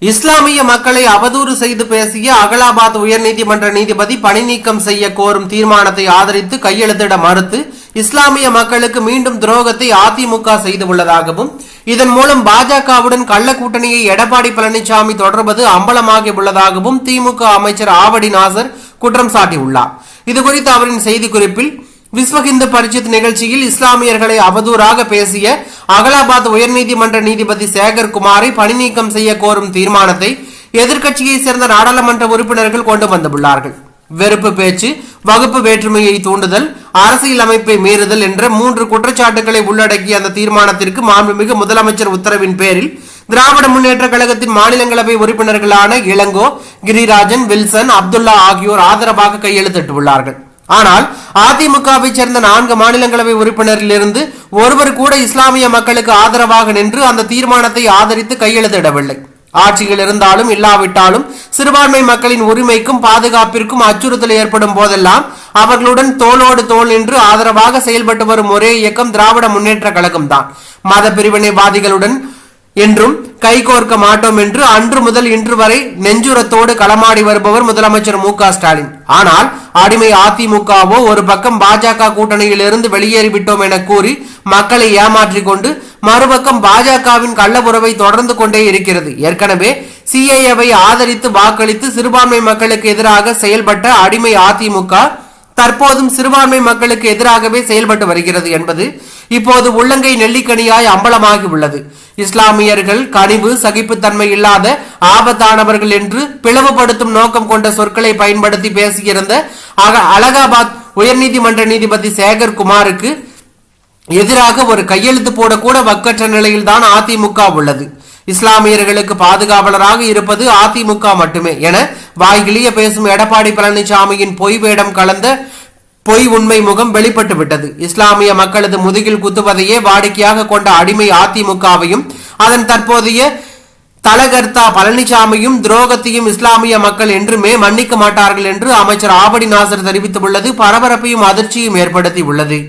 இஸ்லாமிய மக்களை அவதூறு செய்து பேசிய அகலாபாத் உயர்நீதிமன்ற நீதிபதி பணி நீக்கம் செய்ய கோரும் தீர்மானத்தை ஆதரித்து கையெழுத்திட மறுத்து இஸ்லாமிய மக்களுக்கு மீண்டும் துரோகத்தை அதிமுக செய்துள்ளதாகவும் இதன் மூலம் பாஜகவுடன் கள்ள கூட்டணியை எடப்பாடி பழனிசாமி தொடர்வது அம்பலமாகி உள்ளதாகவும் திமுக அமைச்சர் ஆவடி நாசர் குற்றம் சாட்டியுள்ளார். இதுகுறித்து அவரின் செய்திக்குறிப்பில் விஸ்வ ஹிந்து பரிஷத் நிகழ்ச்சியில் இஸ்லாமியர்களை அவதூறாக பேசிய அகலாபாத் உயர்நீதிமன்ற நீதிபதி சேகர் குமாரை பணி நீக்கம் செய்ய கோரும் தீர்மானத்தை எதிர்க்கட்சியை சேர்ந்த நாடாளுமன்ற உறுப்பினர்கள் கொண்டு வந்துள்ளார்கள். வெறுப்பு பேச்சு, வகுப்பு வேற்றுமையை தூண்டுதல், அரசியல் அமைப்பை மீறுதல் என்ற 3 குற்றச்சாட்டுகளை உள்ளடக்கிய அந்த தீர்மானத்திற்கு மாண்புமிகு முதலமைச்சர் உத்தரவின் பேரில் திராவிட முன்னேற்ற கழகத்தின் மாநிலங்களவை உறுப்பினர்களான இளங்கோ, கிரிராஜன், வில்சன், அப்துல்லா ஆகியோர் ஆதரவாக கையெழுத்திட்டுள்ளார்கள். ஆனால் அதிமுகவை சேர்ந்த 4 மாநிலங்களவை உறுப்பினரிலிருந்து ஒருவர் கூட இஸ்லாமிய மக்களுக்கு ஆதரவாக நின்று அந்த தீர்மானத்தை ஆதரித்து கையெழுத்திடவில்லை. ஆட்சியில் இருந்தாலும் இல்லாவிட்டாலும் சிறுபான்மை மக்களின் உரிமைக்கும் பாதுகாப்பிற்கும் அச்சுறுத்தல் ஏற்படும் போதெல்லாம் அவர்களுடன் தோளோடு தோள் நின்று ஆதரவாக செயல்பட்டு வரும் ஒரே இயக்கம் திராவிட முன்னேற்ற கழகம் தான். மத பிரிவினைவாதிகளுடன் என்றும் கைகோர்க்க மாட்டோம் என்று அன்று முதல் இன்று வரை நெஞ்சுரத்தோடு களமாடி வருபவர் முதலமைச்சர் மு.க. ஸ்டாலின். ஆனால் அடிமை அதிமுகவோ ஒரு பக்கம் பாஜக கூட்டணியில் இருந்து வெளியேறிவிட்டோம் என கூறி மக்களை ஏமாற்றிக் கொண்டு மறுபக்கம் பாஜகவின் கள்ள உறவை தொடர்ந்து கொண்டே இருக்கிறது. ஏற்கனவே சிஏஏவை ஆதரித்து வாக்களித்து சிறுபான்மை மக்களுக்கு எதிராக செயல்பட்ட அடிமை அதிமுக தற்போதும் சிறுபான்மை மக்களுக்கு எதிராகவே செயல்பட்டு வருகிறது என்பது இப்போது உள்ளங்கை நெல்லிக்கனியாய் அம்பலமாகி உள்ளது. இஸ்லாமியர்கள் கனிவு, சகிப்புத்தன்மை இல்லாத ஆபத்தானவர்கள் என்று பிளவுபடுத்தும் நோக்கம் கொண்ட சொற்களை பயன்படுத்தி பேசியிருந்த அலகாபாத் உயர்நீதிமன்ற நீதிபதி சேகர் குமாருக்கு எதிராக ஒரு கையெழுத்து போடக்கூட வக்கற்ற நிலையில் தான் அதிமுக உள்ளது. இஸ்லாமியர்களுக்கு பாதுகாவலராக இருப்பது அதிமுக மட்டுமே என வாய்கிளிய பேசும் எடப்பாடி பழனிசாமியின் பொய் வேடம் கலந்த பொய் உண்மை முகம் வெளிப்பட்டு விட்டது. இஸ்லாமிய மக்களது முதுகில் குத்துவதையே வாடிக்கையாக கொண்ட அடிமை அதிமுகவையும் அதன் தற்போதைய தலகர்த்தா பழனிசாமியும் துரோகத்தையும் இஸ்லாமிய மக்கள் என்றுமே மன்னிக்க மாட்டார்கள் என்று அமைச்சர் ஆவடி நாசர் தெரிவித்துள்ளது பரபரப்பையும் அதிர்ச்சியும் ஏற்படுத்தி உள்ளது.